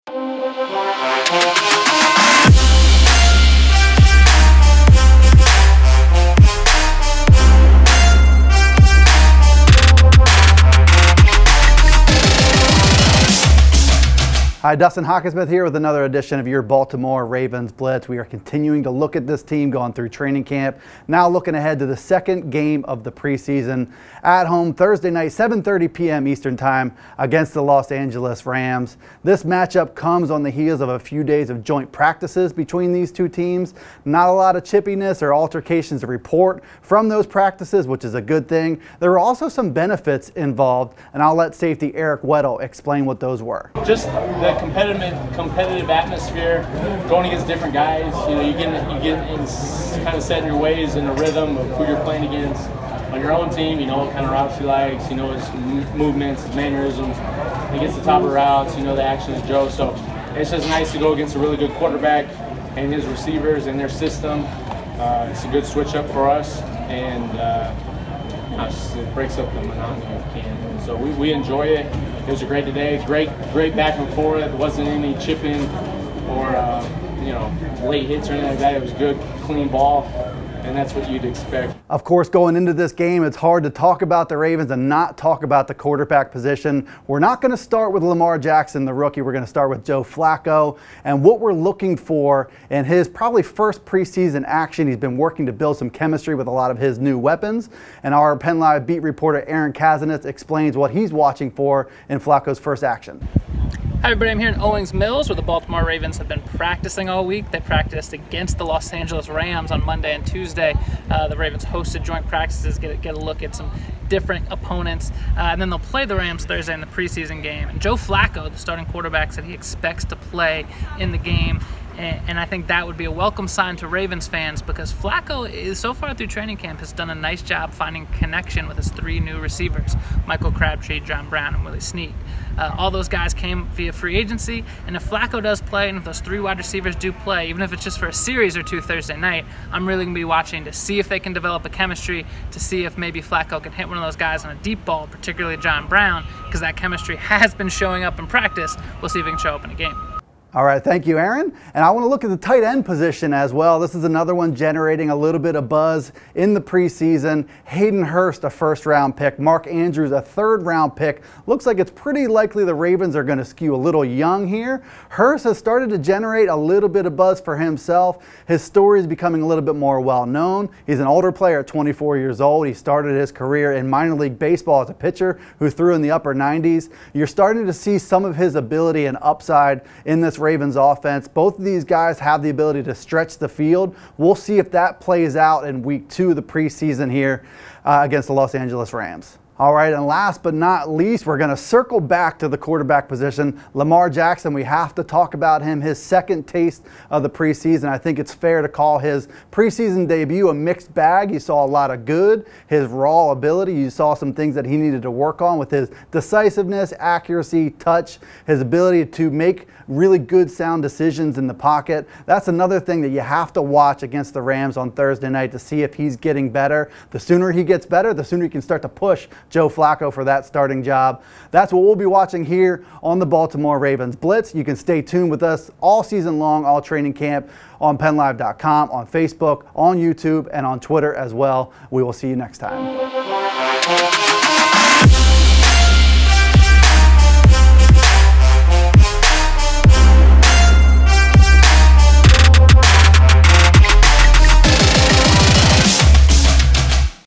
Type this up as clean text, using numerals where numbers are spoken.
Hi, Dustin Hawkinsmith here with another edition of your Baltimore Ravens Blitz. We are continuing to look at this team going through training camp. Now looking ahead to the second game of the preseason at home Thursday night, 7:30 p.m. Eastern Time against the Los Angeles Rams. This matchup comes on the heels of a few days of joint practices between these two teams. Not a lot of chippiness or altercations to report from those practices, which is a good thing. There were also some benefits involved, and I'll let safety Eric Weddle explain what those were. Just the competitive atmosphere, going against different guys. You know, you get in kind of set in your ways in a rhythm of who you're playing against. On your own team, you know what kind of routes he likes, you know his movements, his mannerisms. He gets the top of the routes, you know the action of Joe. So it's just nice to go against a really good quarterback and his receivers and their system. It's a good switch up for us, and it breaks up the monotony if you can. So we enjoy it. It was a great day. Great back and forth. There wasn't any chipping or late hits or anything like that. It was good, clean ball, and that's what you'd expect. Of course, going into this game, it's hard to talk about the Ravens and not talk about the quarterback position. We're not going to start with Lamar Jackson, the rookie. We're going to start with Joe Flacco and what we're looking for in his probably first preseason action. He's been working to build some chemistry with a lot of his new weapons, and our PennLive beat reporter Aaron Kazanitz explains what he's watching for in Flacco's first action. Hi everybody, I'm here in Owings Mills where the Baltimore Ravens have been practicing all week. They practiced against the Los Angeles Rams on Monday and Tuesday. The Ravens hosted joint practices, get a look at some different opponents, and then they'll play the Rams Thursday in the preseason game. And Joe Flacco, the starting quarterback, said he expects to play in the game. And I think that would be a welcome sign to Ravens fans, because Flacco is so far through training camp has done a nice job finding connection with his three new receivers, Michael Crabtree, John Brown, and Willie Snead. All those guys came via free agency, and if Flacco does play, and if those three wide receivers do play, even if it's just for a series or two Thursday night, I'm really going to be watching to see if they can develop a chemistry, to see if maybe Flacco can hit one of those guys on a deep ball, particularly John Brown, because that chemistry has been showing up in practice. We'll see if it can show up in a game. All right, thank you, Aaron. And I want to look at the tight end position as well. This is another one generating a little bit of buzz in the preseason. Hayden Hurst, a first-round pick. Mark Andrews, a third-round pick. Looks like it's pretty likely the Ravens are going to skew a little young here. Hurst has started to generate a little bit of buzz for himself. His story is becoming a little bit more well-known. He's an older player at 24 years old. He started his career in minor league baseball as a pitcher who threw in the upper 90s. You're starting to see some of his ability and upside in this Ravens offense. Both of these guys have the ability to stretch the field. We'll see if that plays out in week 2 of the preseason here against the Los Angeles Rams. All right, and last but not least, we're going to circle back to the quarterback position. Lamar Jackson, we have to talk about him, his second taste of the preseason. I think it's fair to call his preseason debut a mixed bag. You saw a lot of good, his raw ability. You saw some things that he needed to work on with his decisiveness, accuracy, touch, his ability to make really good sound decisions in the pocket. That's another thing that you have to watch against the Rams on Thursday night to see if he's getting better. The sooner he gets better, the sooner he can start to push Joe Flacco for that starting job. That's what we'll be watching here on the Baltimore Ravens Blitz. You can stay tuned with us all season long, all training camp, on PennLive.com, on Facebook, on YouTube, and on Twitter as well. We will see you next time.